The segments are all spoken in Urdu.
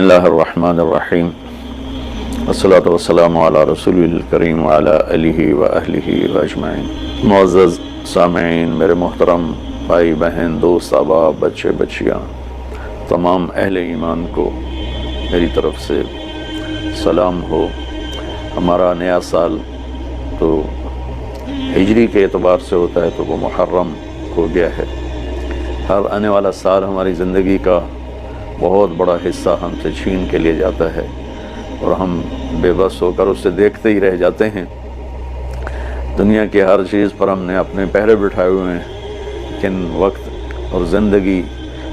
اللہ الرحمن الرحیم والصلاۃ والسلام علی رسول الکریم وعلی آلہ وأہلہ اجمعین۔ معزز سامعین، میرے محترم بھائی بہن، دوست، احباب، بچے بچیاں، تمام اہل ایمان کو میری طرف سے سلام ہو۔ ہمارا نیا سال تو ہجری کے اعتبار سے ہوتا ہے تو وہ محرم ہو گیا ہے۔ ہر آنے والا سال ہماری زندگی کا بہت بڑا حصہ ہم سے چھین کے لے جاتا ہے اور ہم بے بس ہو کر اسے دیکھتے ہی رہ جاتے ہیں۔ دنیا کی ہر چیز پر ہم نے اپنے پہرے بٹھائے ہوئے ہیں، لیکن وقت اور زندگی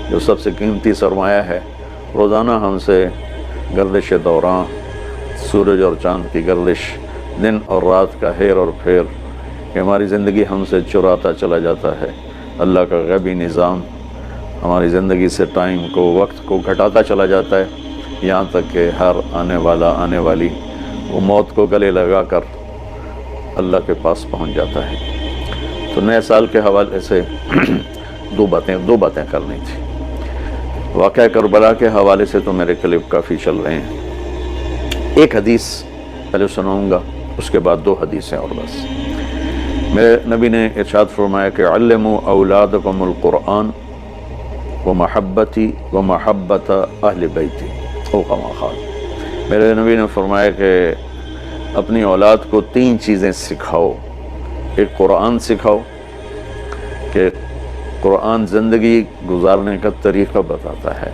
جو سب سے قیمتی سرمایہ ہے، روزانہ ہم سے گردش دوران، سورج اور چاند کی گردش، دن اور رات کا ہیر اور پھیر، کہ ہماری زندگی ہم سے چراتا چلا جاتا ہے۔ اللہ کا غیبی نظام ہماری زندگی سے ٹائم کو، وقت کو گھٹاتا چلا جاتا ہے، یہاں تک کہ ہر آنے والی وہ موت کو گلے لگا کر اللہ کے پاس پہنچ جاتا ہے۔ تو نئے سال کے حوالے سے دو باتیں کرنی تھی۔ واقعہ کربلا کے حوالے سے تو میرے کلپ کافی چل رہے ہیں۔ ایک حدیث پہلے سناؤں گا، اس کے بعد 2 حدیثیں اور بس۔ میرے نبی نے ارشاد فرمایا کہ علموا اولادکم القرآن ومحبتی ومحبت اہل بیتی او کما قال۔ میرے نبی نے فرمایا کہ اپنی اولاد کو 3 چیزیں سکھاؤ۔ ایک قرآن سکھاؤ، کہ قرآن زندگی گزارنے کا طریقہ بتاتا ہے۔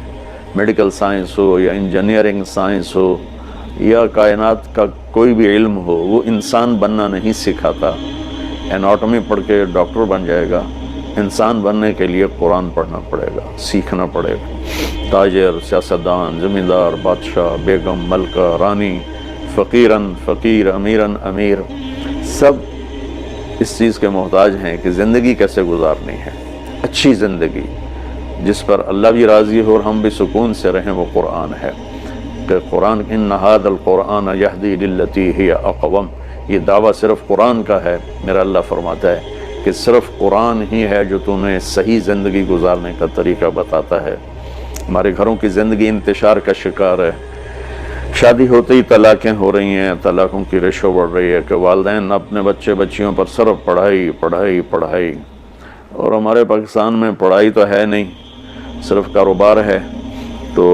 میڈیکل سائنس ہو یا انجینئرنگ سائنس ہو یا کائنات کا کوئی بھی علم ہو، وہ انسان بننا نہیں سکھاتا۔ اناٹومی پڑھ کے ڈاکٹر بن جائے گا، انسان بننے کے لیے قرآن پڑھنا پڑے گا، سیکھنا پڑے گا۔ تاجر، سیاستدان، زمیندار، بادشاہ، بیگم، ملکہ، رانی، فقیرن فقیر، امیرن امیر، سب اس چیز کے محتاج ہیں کہ زندگی کیسے گزارنی ہے، اچھی زندگی جس پر اللہ بھی راضی ہو اور ہم بھی سکون سے رہیں، وہ قرآن ہے۔ کہ قرآن ان ھذا القرآن یہدی للتی ہی اقوم، یہ دعویٰ صرف قرآن کا ہے۔ میرا اللہ فرماتا ہے کہ صرف قرآن ہی ہے جو تمہیں صحیح زندگی گزارنے کا طریقہ بتاتا ہے۔ ہمارے گھروں کی زندگی انتشار کا شکار ہے۔ شادی ہوتے ہی طلاقیں ہو رہی ہیں، طلاقوں کی ریشو بڑھ رہی ہے کہ والدین اپنے بچے بچیوں پر صرف پڑھائی پڑھائی پڑھائی، اور ہمارے پاکستان میں پڑھائی تو ہے نہیں، صرف کاروبار ہے۔ تو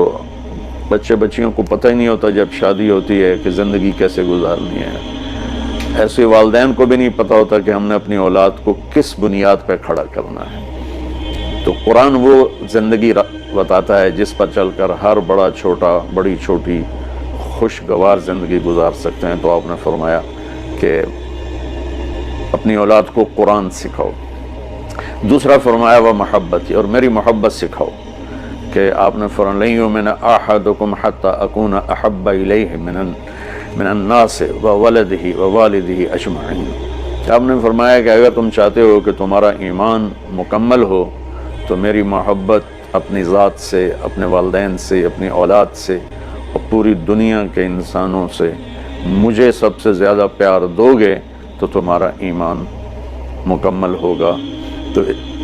بچے بچیوں کو پتہ ہی نہیں ہوتا جب شادی ہوتی ہے کہ زندگی کیسے گزارنی ہے۔ ایسے والدین کو بھی نہیں پتہ ہوتا کہ ہم نے اپنی اولاد کو کس بنیاد پہ کھڑا کرنا ہے۔ تو قرآن وہ زندگی بتاتا ہے جس پر چل کر ہر بڑا چھوٹا، بڑی چھوٹی خوشگوار زندگی گزار سکتے ہیں۔ تو آپ نے فرمایا کہ اپنی اولاد کو قرآن سکھاؤ۔ دوسرا فرمایا وہ محبت، اور میری محبت سکھاؤ، کہ آپ نے فرمایا لن یؤمن احدکم حتی اکون احب الیہ من الناس وولدہ ووالدہ اجمعین۔ آپ نے فرمایا کہ اگر تم چاہتے ہو کہ تمہارا ایمان مکمل ہو تو میری محبت اپنی ذات سے، اپنے والدین سے، اپنی اولاد سے اور پوری دنیا کے انسانوں سے مجھے سب سے زیادہ پیار دو گے تو تمہارا ایمان مکمل ہوگا۔ تو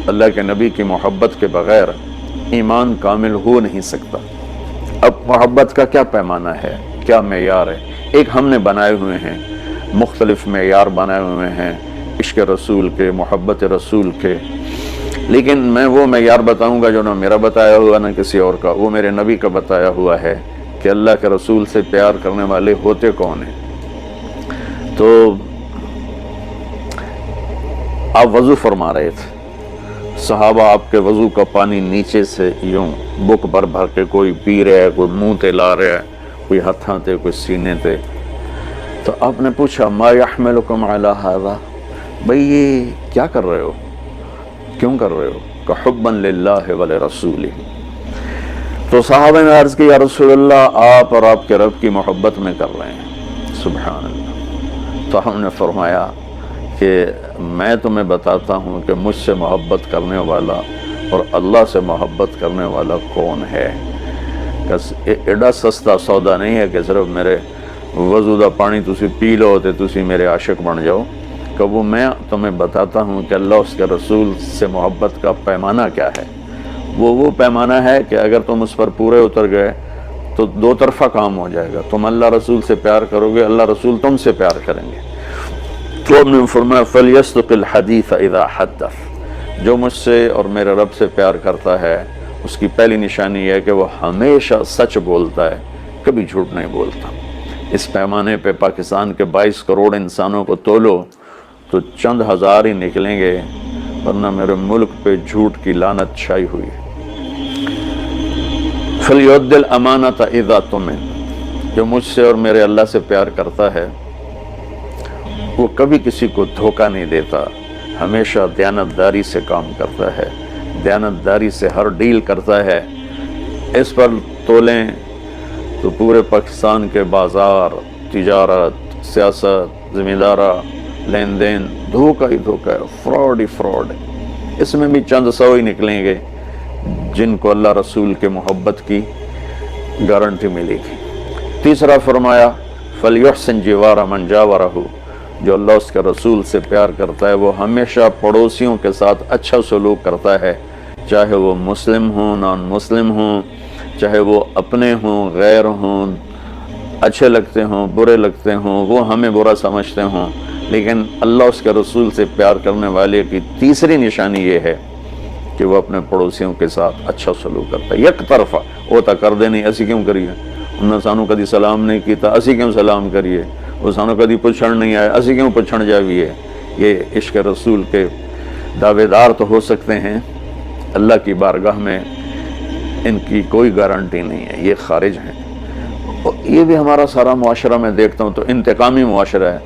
اللہ کے نبی کی محبت کے بغیر ایمان کامل ہو نہیں سکتا۔ اب محبت کا کیا پیمانہ ہے، کیا معیار ہے؟ ایک ہم نے بنائے ہوئے ہیں، مختلف معیار بنائے ہوئے ہیں عشق رسول کے، محبت رسول کے، لیکن میں وہ معیار بتاؤں گا جو نہ میرا بتایا ہوا نہ کسی اور کا، وہ میرے نبی کا بتایا ہوا ہے کہ اللہ کے رسول سے پیار کرنے والے ہوتے کون ہیں۔ تو آپ وضو فرما رہے تھے، صحابہ آپ کے وضو کا پانی نیچے سے یوں بک بھر بھر کے کوئی پی رہا ہے، کوئی منہ تے لا رہا ہے، کوئی ہتھاں تے، کوئی سینے تے۔ تو آپ نے پوچھا ما یحملکم علی ھذا، بھئی یہ کیا کر رہے ہو، کیوں کر رہے ہو؟ کہ حبا للہ ولرسولہ۔ تو صحابہ نے عرض کی یا رسول اللہ، آپ اور آپ کے رب کی محبت میں کر رہے ہیں۔ سبحان اللہ۔ تو ہم نے فرمایا کہ میں تمہیں بتاتا ہوں کہ مجھ سے محبت کرنے والا اور اللہ سے محبت کرنے والا کون ہے۔ ایڈا سستا سودا نہیں ہے کہ صرف میرے وضو دا پانی تسی پی لو تے تسی میرے عاشق بن جاؤ، کہ وہ میں تمہیں بتاتا ہوں کہ اللہ اس کے رسول سے محبت کا پیمانہ کیا ہے۔ وہ پیمانہ ہے کہ اگر تم اس پر پورے اتر گئے تو دو طرفہ کام ہو جائے گا، تم اللہ رسول سے پیار کرو گے، اللہ رسول تم سے پیار کریں گے۔ تو ہم نے فرمایا فَلْيَصْدُقِ الْحَدِيثَ إِذَا حَدَّثَ، جو مجھ سے اور میرے رب سے پیار کرتا ہے اس کی پہلی نشانی یہ ہے کہ وہ ہمیشہ سچ بولتا ہے، کبھی جھوٹ نہیں بولتا۔ اس پیمانے پہ پاکستان کے 22 کروڑ انسانوں کو تولو تو چند ہزار ہی نکلیں گے، ورنہ میرے ملک پہ جھوٹ کی لعنت چھائی ہوئی ہے۔ فَلْيُؤَدِّ الْأَمَانَةَ إِذَا تُؤْمِنَ، جو مجھ سے اور میرے اللہ سے پیار کرتا ہے وہ کبھی کسی کو دھوکہ نہیں دیتا، ہمیشہ دیانتداری سے کام کرتا ہے، دیانتداری سے ہر ڈیل کرتا ہے۔ اس پر تولیں تو پورے پاکستان کے بازار، تجارت، سیاست، ذمہ دارہ، لین دین دھوکہ ہی دھوکہ ہے، فراڈ ہی فراڈ ہے۔ اس میں بھی چند سو ہی نکلیں گے جن کو اللہ رسول کے محبت کی گارنٹی ملے گی۔ تیسرا فرمایا فَلْيُحْسِنْ جِوَارَ مَنْ جَاوَرَهُ، جو اللہ اس کے رسول سے پیار کرتا ہے وہ ہمیشہ پڑوسیوں کے ساتھ اچھا سلوک کرتا ہے، چاہے وہ مسلم ہوں نان مسلم ہوں، چاہے وہ اپنے ہوں غیر ہوں، اچھے لگتے ہوں برے لگتے ہوں، وہ ہمیں برا سمجھتے ہوں، لیکن اللہ اس کے رسول سے پیار کرنے والے کی تیسری نشانی یہ ہے کہ وہ اپنے پڑوسیوں کے ساتھ اچھا سلوک کرتا ہے۔ یک طرفہ وہ تا کر دے نہیں، اسی کیوں کریے، انہوں سانو کدی سلام نہیں کیتا، اسی کیوں سلام کریے، وہ سانو کدی پچھڑ نہیں آئے، اسی کیوں پچھڑ جاویے۔ یہ عشق رسول کے دعوے دار تو ہو سکتے ہیں، اللہ کی بارگاہ میں ان کی کوئی گارنٹی نہیں ہے، یہ خارج ہیں۔ یہ بھی ہمارا سارا معاشرہ میں دیکھتا ہوں تو انتقامی معاشرہ ہے۔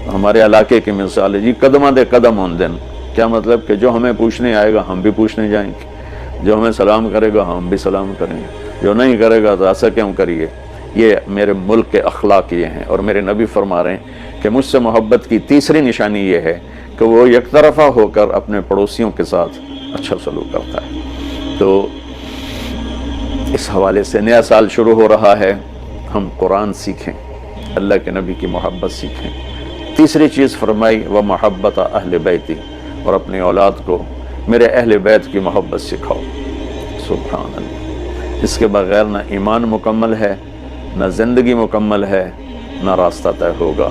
ہمارے علاقے کی مثال ہے جی، قدمہ دے قدم ہون دن، کیا مطلب کہ جو ہمیں پوچھنے آئے گا ہم بھی پوچھنے جائیں گے، جو ہمیں سلام کرے گا ہم بھی سلام کریں گے، جو نہیں کرے گا تو ایسا کیوں کریے۔ یہ میرے ملک کے اخلاق یہ ہیں، اور میرے نبی فرما رہے ہیں کہ مجھ سے محبت کی تیسری نشانی یہ ہے کہ وہ یک طرفہ ہو کر اپنے پڑوسیوں کے ساتھ اچھا سلوک کرتا ہے۔ تو اس حوالے سے نیا سال شروع ہو رہا ہے، ہم قرآن سیکھیں، اللہ کے نبی کی محبت سیکھیں۔ تیسری چیز فرمائی وَمَحَبَّتَ أَهْلِ بَيْتِ، اور اپنی اولاد کو میرے اہل بیت کی محبت سکھاؤ۔ سبحان اللہ، اس کے بغیر نہ ایمان مکمل ہے، نہ زندگی مکمل ہے، نہ راستہ طے ہوگا۔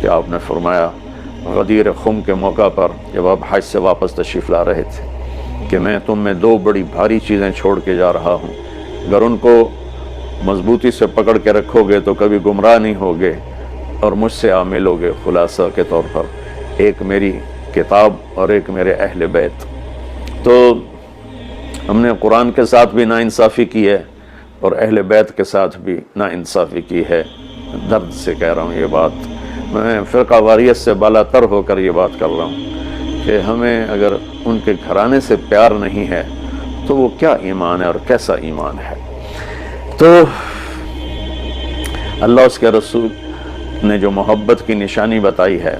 کہ آپ نے فرمایا غدیر خم کے موقع پر جب آپ حج سے واپس تشریف لا رہے تھے کہ میں تم میں دو بڑی بھاری چیزیں چھوڑ کے جا رہا ہوں، اگر ان کو مضبوطی سے پکڑ کے رکھو گے تو کبھی گمراہ نہیں ہوگے اور مجھ سے عامل ہوگے۔ خلاصہ کے طور پر ایک میری کتاب اور ایک میرے اہل بیت۔ تو ہم نے قرآن کے ساتھ بھی ناانصافی کی ہے اور اہل بیت کے ساتھ بھی ناانصافی کی ہے۔ درد سے کہہ رہا ہوں یہ بات، میں فرقہ واریت سے بالا تر ہو کر یہ بات کر رہا ہوں کہ ہمیں اگر ان کے گھرانے سے پیار نہیں ہے تو وہ کیا ایمان ہے اور کیسا ایمان ہے۔ تو اللہ اس کے رسول نے جو محبت کی نشانی بتائی ہے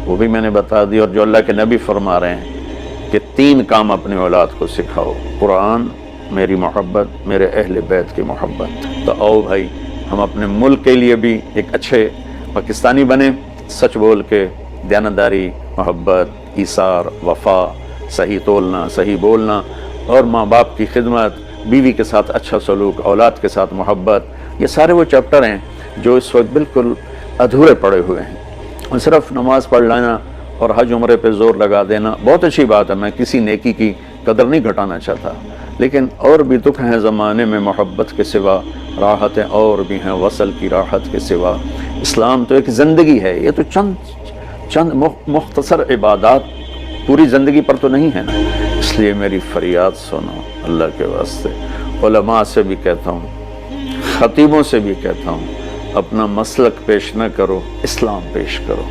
وہ بھی میں نے بتا دی، اور جو اللہ کے نبی فرما رہے ہیں کہ 3 کام اپنی اولاد کو سکھاؤ، قرآن، میری محبت، میرے اہل بیت کی محبت۔ تو آؤ بھائی ہم اپنے ملک کے لیے بھی ایک اچھے پاکستانی بنیں، سچ بول کے، دیانتداری، محبت، ایثار، وفا، صحیح تولنا، صحیح بولنا، اور ماں باپ کی خدمت، بیوی کے ساتھ اچھا سلوک، اولاد کے ساتھ محبت۔ یہ سارے وہ چیپٹر ہیں جو اس وقت بالکل ادھورے پڑے ہوئے ہیں۔ اور صرف نماز پڑھ لینا اور حج عمرے پہ زور لگا دینا بہت اچھی بات ہے، میں کسی نیکی کی قدر نہیں گھٹانا چاہتا، لیکن اور بھی دکھ ہیں زمانے میں محبت کے سوا، راحتیں اور بھی ہیں وصل کی راحت کے سوا۔ اسلام تو ایک زندگی ہے، یہ تو چند مختصر عبادات پوری زندگی پر تو نہیں ہے نا۔ اس لیے میری فریاد سنو اللہ کے واسطے، علماء سے بھی کہتا ہوں، خطیبوں سے بھی کہتا ہوں، اپنا مسلک پیش نہ کرو، اسلام پیش کرو۔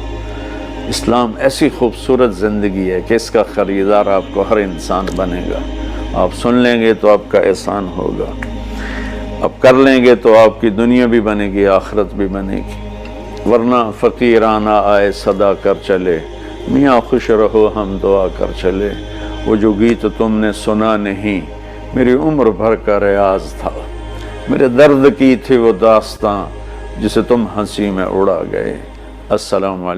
اسلام ایسی خوبصورت زندگی ہے کہ اس کا خریدار آپ کو ہر انسان بنے گا۔ آپ سن لیں گے تو آپ کا احسان ہوگا، آپ کر لیں گے تو آپ کی دنیا بھی بنے گی، آخرت بھی بنے گی، ورنہ فقیرانہ آئے صدا کر چلے، میاں خوش رہو ہم دعا کر چلے۔ وہ جو گیت تم نے سنا نہیں میری عمر بھر کا ریاض تھا، میرے درد کی تھی وہ داستاں جسے تم ہنسی میں اڑا گئے۔ السلام علیکم۔